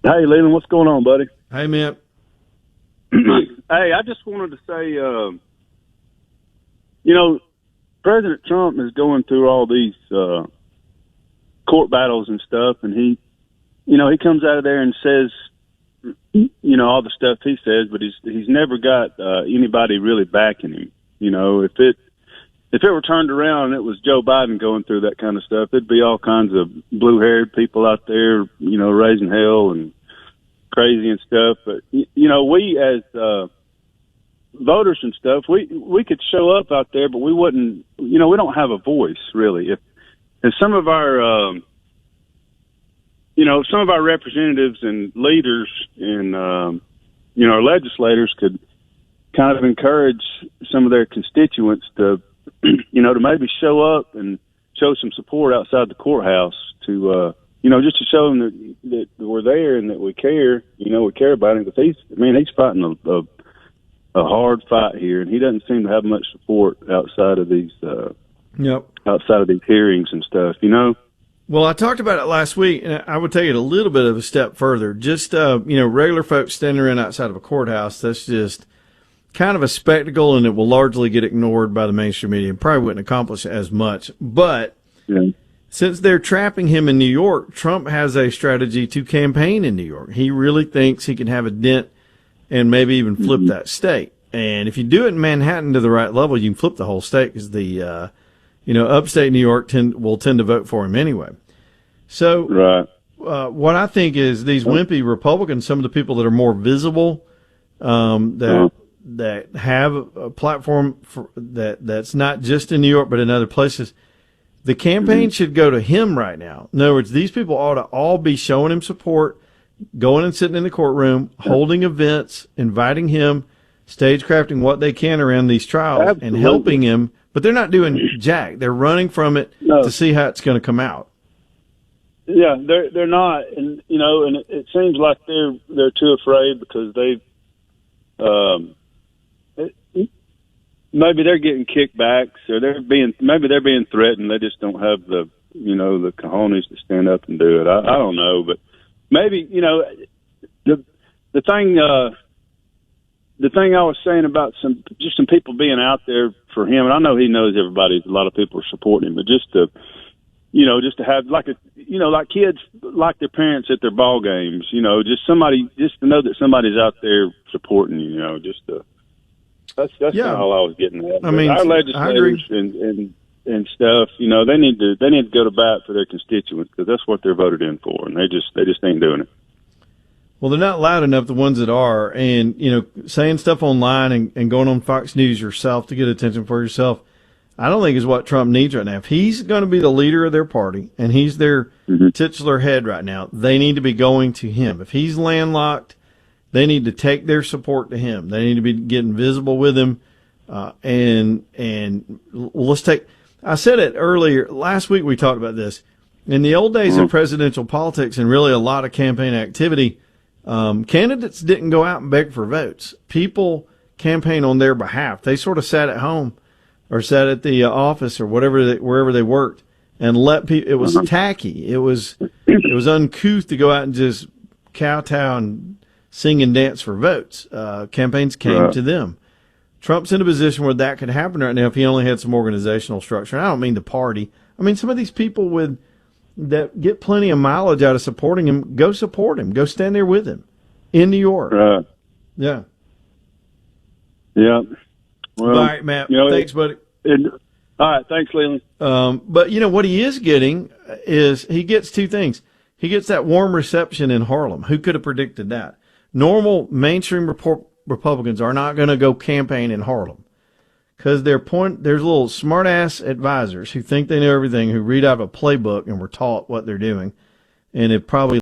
Hey, Leland, what's going on, buddy? Hey, man. Hey, I just wanted to say, President Trump is going through all these court battles and stuff, and he comes out of there and says, all the stuff he says, but he's never got anybody really backing him. If it were turned around and it was Joe Biden going through that kind of stuff, there'd be all kinds of blue-haired people out there, raising hell and crazy and stuff. But, we as voters and stuff, we could show up out there, but we wouldn't, we don't have a voice, really. If some of our, some of our representatives and leaders and, our legislators could kind of encourage some of their constituents to, to maybe show up and show some support outside the courthouse to, just to show them that we're there and that we care, we care about him. Because he's fighting a hard fight here, and he doesn't seem to have much support outside of these, outside of these hearings and stuff, Well, I talked about it last week, and I would take it a little bit of a step further. Just, regular folks standing around outside of a courthouse, that's just kind of a spectacle, and it will largely get ignored by the mainstream media and probably wouldn't accomplish as much. But since they're trapping him in New York, Trump has a strategy to campaign in New York. He really thinks he can have a dent and maybe even flip that state. And if you do it in Manhattan to the right level, you can flip the whole state because the, upstate New York will tend to vote for him anyway. So what I think is these wimpy Republicans, some of the people that are more visible, that have a platform that's not just in New York but in other places, the campaign should go to him right now. In other words, these people ought to all be showing him support, going and sitting in the courtroom, holding events, inviting him, stagecrafting what they can around these trials, and helping him. But they're not doing jack. They're running from it to see how it's going to come out. Yeah, they're not, and and it seems like they're too afraid because they've maybe they're getting kickbacks or maybe they're being threatened. They just don't have the the cojones to stand up and do it. I don't know, but maybe the thing I was saying about some people being out there for him, and I know he knows everybody. A lot of people are supporting him, but just to have like kids like their parents at their ball games, just to know that somebody's out there supporting you, that's kind of all I was getting at. I mean, our legislators and stuff, they need to go to bat for their constituents because that's what they're voted in for, and they just ain't doing it. Well, they're not loud enough, the ones that are, and saying stuff online and going on Fox News yourself to get attention for yourself, I don't think is what Trump needs right now. If he's going to be the leader of their party and he's their titular head right now, they need to be going to him. If he's landlocked, they need to take their support to him. They need to be getting visible with him. And let's take, I said it earlier, last week we talked about this. In the old days of presidential politics and really a lot of campaign activity, candidates didn't go out and beg for votes. People campaign on their behalf. They sort of sat at home or sat at the office or wherever they worked and let people, it was tacky. It was uncouth to go out and just kowtow and sing and dance for votes. Campaigns came to them. Trump's in a position where that could happen right now if he only had some organizational structure. And I don't mean the party. I mean some of these people that get plenty of mileage out of supporting him, go support him. Go stand there with him in New York. Yeah. Yeah. Well, all right, Matt. Thanks, buddy. All right. Thanks, Leland. But, what he is getting is he gets two things. He gets that warm reception in Harlem. Who could have predicted that? Normal mainstream Republicans are not going to go campaign in Harlem because there's little smart-ass advisors who think they know everything, who read out of a playbook and were taught what they're doing, and have probably